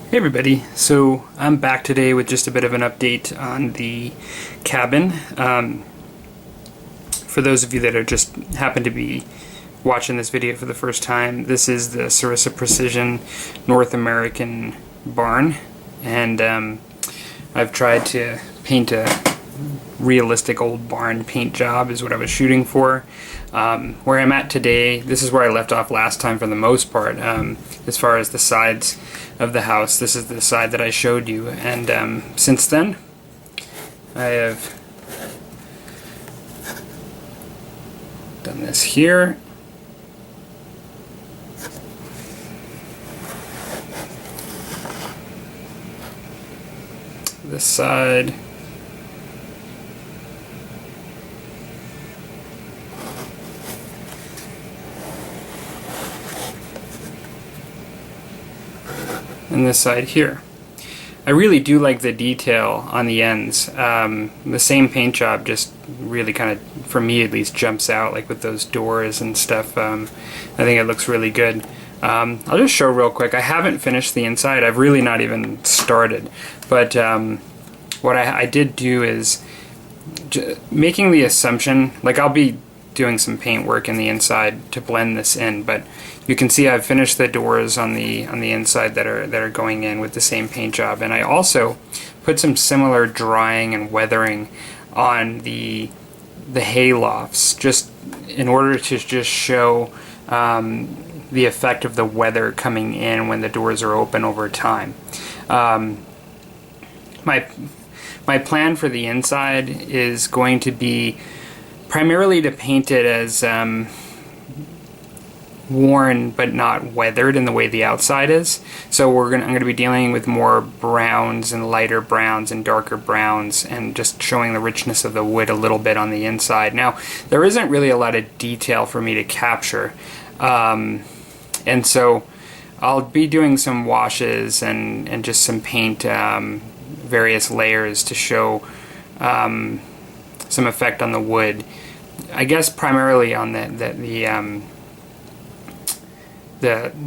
Hey everybody, so I'm back today with just a bit of an update on the cabin. For those of you that are just happen to be watching this video for the first time, this is the Sarissa Precision North American barn, and I've tried to paint a realistic old barn paint job is what I was shooting for. Where I'm at today, this is where I left off last time for the most part. As far as the sides of the house, this is the side that I showed you, and since then I have done this here. This side. And this side here. I really do like the detail on the ends. The same paint job just really kind of, for me at least, jumps out, like with those doors and stuff. I think it looks really good. I'll just show real quick. I haven't finished the inside. I've really not even started. But what I did do is making the assumption, like I'll be doing some paint work in the inside to blend this in, but you can see I've finished the doors on the inside that are going in with the same paint job, and I also put some similar drying and weathering on the hay lofts, just in order to just show the effect of the weather coming in when the doors are open over time. My plan for the inside is going to be primarily to paint it as worn but not weathered in the way the outside is. So I'm going to be dealing with more browns and lighter browns and darker browns, and just showing the richness of the wood a little bit on the inside. Now, there isn't really a lot of detail for me to capture, and so I'll be doing some washes and just some paint, various layers to show some effect on the wood. I guess primarily on the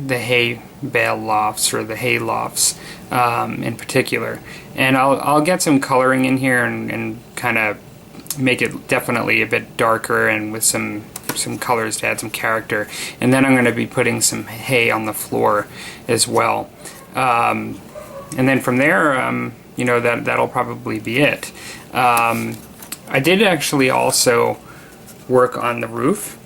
hay bale lofts, or the hay lofts in particular. And I'll get some coloring in here and kind of make it definitely a bit darker and with some colors to add some character. And then I'm going to be putting some hay on the floor as well. And then from there, you know, that'll probably be it. I did actually also work on the roof.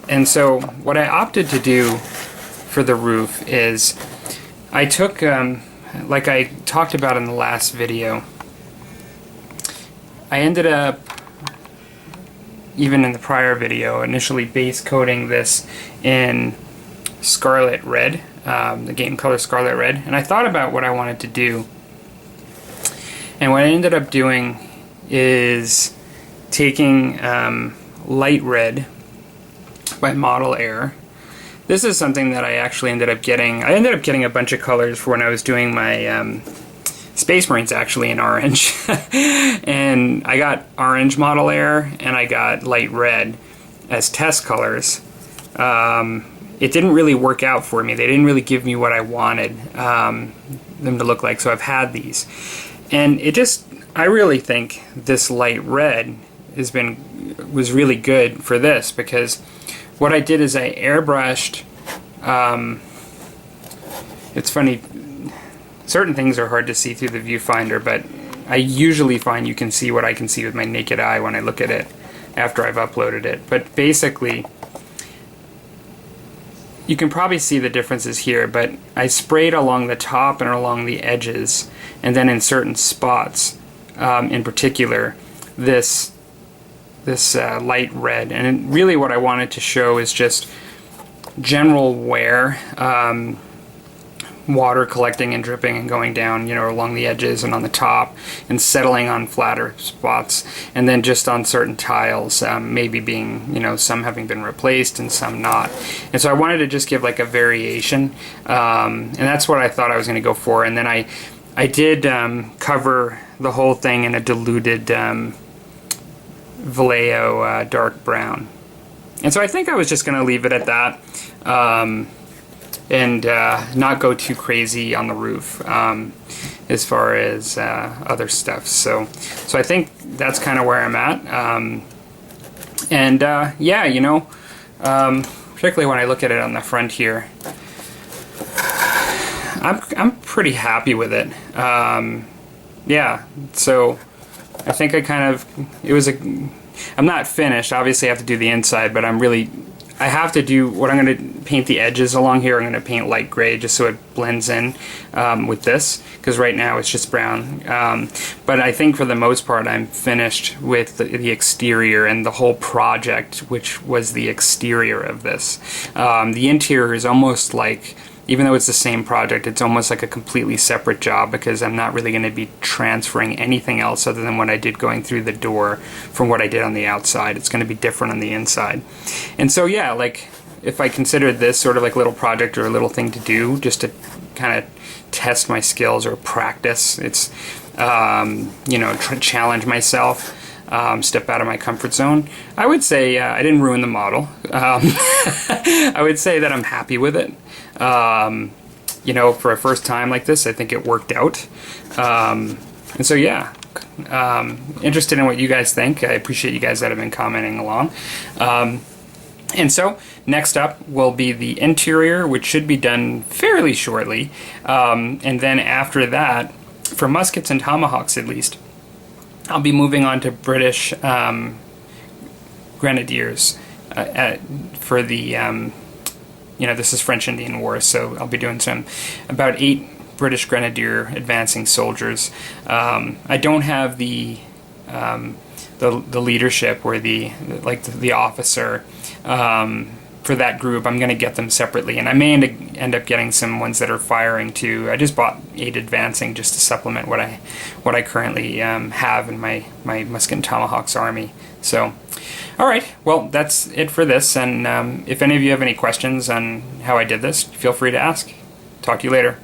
And so what I opted to do for the roof is I took, like I talked about in the last video, I ended up, even in the prior video, initially base coating this in Scarlet Red, the game color Scarlet Red, and I thought about what I wanted to do. And what I ended up doing is taking light red by Model Air. This is something that I actually ended up getting. I ended up getting a bunch of colors for when I was doing my Space Marines, actually, in orange. And I got orange Model Air and I got light red as test colors. It didn't really work out for me. They didn't really give me what I wanted them to look like, so I've had these. And it just, I really think this light red was really good for this, because what I did is I airbrushed, it's funny, certain things are hard to see through the viewfinder, but I usually find you can see what I can see with my naked eye when I look at it after I've uploaded it. But basically, you can probably see the differences here, but I sprayed along the top and along the edges, and then in certain spots, in particular, this light red. And really what I wanted to show is just general wear, water collecting and dripping and going down, you know, along the edges and on the top, and settling on flatter spots, and then just on certain tiles, maybe being, you know, some having been replaced and some not. And so I wanted to just give like a variation, and that's what I thought I was going to go for. And then I did cover the whole thing in a diluted Vallejo dark brown. And so I think I was just going to leave it at that. and not go too crazy on the roof as far as other stuff. So I think that's kind of where I'm at. Yeah, you know, particularly when I look at it on the front here, I'm pretty happy with it. Yeah, so I think I'm not finished. Obviously I have to do the inside, but I have to do what I'm going to paint the edges along here. I'm going to paint light gray just so it blends in with this, because right now it's just brown. But I think for the most part I'm finished with the exterior and the whole project, which was the exterior of this. The interior is almost like, even though it's the same project, it's almost like a completely separate job, because I'm not really going to be transferring anything else other than what I did going through the door from what I did on the outside. It's going to be different on the inside. And so yeah, like if I consider this sort of like a little project or a little thing to do just to kind of test my skills or practice, it's you know, challenge myself, step out of my comfort zone, I would say I didn't ruin the model. I would say that I'm happy with it. You know, for a first time like this, I think it worked out. And so yeah, interested in what you guys think. I appreciate you guys that have been commenting along. And so next up will be the interior, which should be done fairly shortly. And then after that, for muskets and tomahawks at least, I'll be moving on to British grenadiers for the you know, this is French Indian War, so I'll be doing about 8 British Grenadier advancing soldiers. I don't have the leadership or the officer for that group. I'm going to get them separately, and I may end up getting some ones that are firing too. I just bought 8 advancing just to supplement what I currently have in my Musket and Tomahawks army. So, alright, well, that's it for this, and if any of you have any questions on how I did this, feel free to ask. Talk to you later.